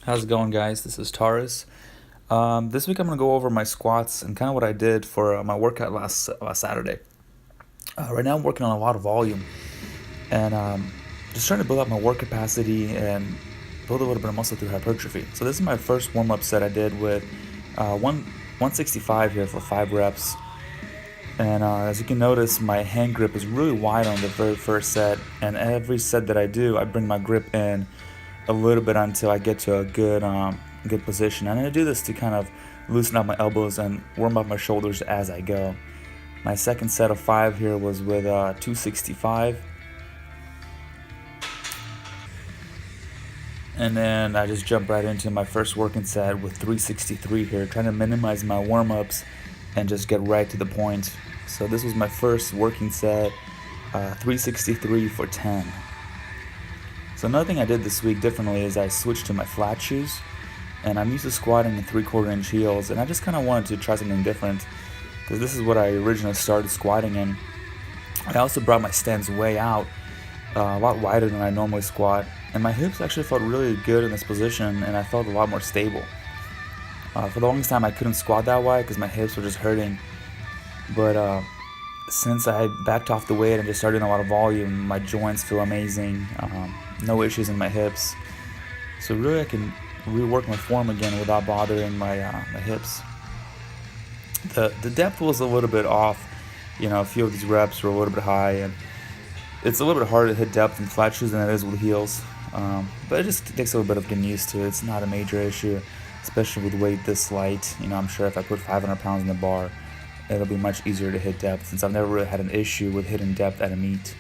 How's it going, guys? This is Taurus. This week I'm going to go over my squats and kind of what I did for my workout last Saturday. Right now I'm working on a lot of volume and just trying to build up my work capacity and build a little bit of muscle through hypertrophy. So this is my first warm-up set I did with 165 here for 5 reps. And as you can notice, my hand grip is really wide on the very first set, and every set that I do, I bring my grip in a little bit until I get to a good position. And I do this to kind of loosen up my elbows and warm up my shoulders as I go. My second set of 5 here was with 265. And then I just jump right into my first working set with 363 here, trying to minimize my warm-ups and just get right to the point. So this was my first working set, 363 for 10. So another thing I did this week differently is I switched to my flat shoes, and I'm used to squatting in 3/4 inch heels, and I just kind of wanted to try something different because this is what I originally started squatting in. I also brought my stance way out, a lot wider than I normally squat, and my hips actually felt really good in this position, and I felt a lot more stable. For the longest time I couldn't squat that way because my hips were just hurting, but since I backed off the weight and just started doing a lot of volume, my joints feel amazing, no issues in my hips. So really I can rework my form again without bothering my hips. The depth was a little bit off, a few of these reps were a little bit high, and it's a little bit harder to hit depth in flat shoes than it is with heels. But it just takes a little bit of getting used to it. It's not a major issue, especially with weight this light. I'm sure if I put 500 pounds in the bar, it'll be much easier to hit depth since I've never really had an issue with hitting depth at a meet.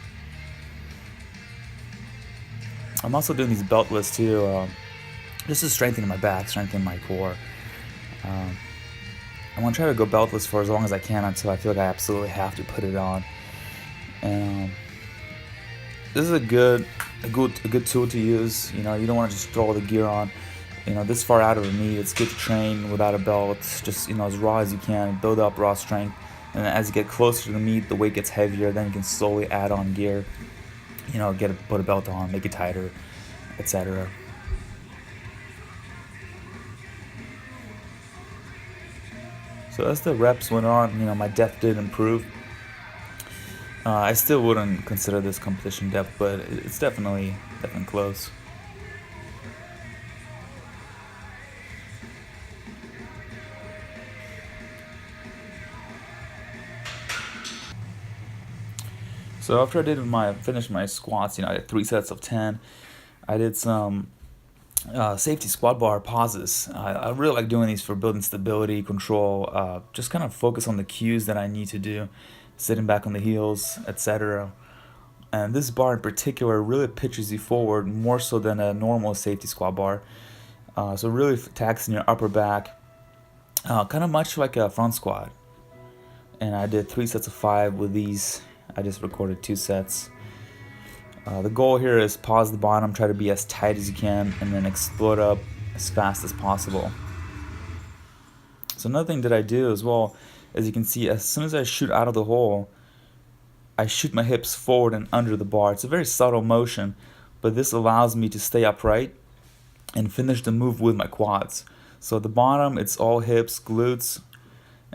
I'm also doing these beltless too, just to strengthen my back, strengthen my core. I want to try to go beltless for as long as I can until I feel like I absolutely have to put it on. And this is a good tool to use. You don't want to just throw all the gear on. This far out of a meet, it's good to train without a belt, just as raw as you can, build up raw strength. And as you get closer to the meet, the weight gets heavier. Then you can slowly add on gear. Put a belt on, make it tighter, etc. So as the reps went on, my depth did improve. I still wouldn't consider this competition depth, but it's definitely close. So after I finished my squats, I did 3 sets of 10. I did some safety squat bar pauses. I really like doing these for building stability, control, just kind of focus on the cues that I need to do, sitting back on the heels, etc. And this bar in particular really pitches you forward more so than a normal safety squat bar. So really taxing your upper back, kind of much like a front squat. And I did 3 sets of 5 with these. I just recorded 2 sets. The goal here is pause the bottom, try to be as tight as you can, and then explode up as fast as possible. So another thing that I do as well, as you can see, as soon as I shoot out of the hole, I shoot my hips forward and under the bar. It's a very subtle motion, but this allows me to stay upright and finish the move with my quads. So at the bottom, it's all hips, glutes,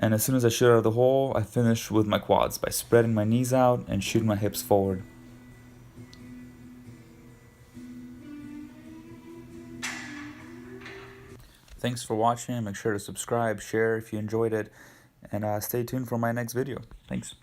and as soon as I shoot out of the hole, I finish with my quads by spreading my knees out and shooting my hips forward. Thanks for watching. Make sure to subscribe, share if you enjoyed it, and stay tuned for my next video. Thanks.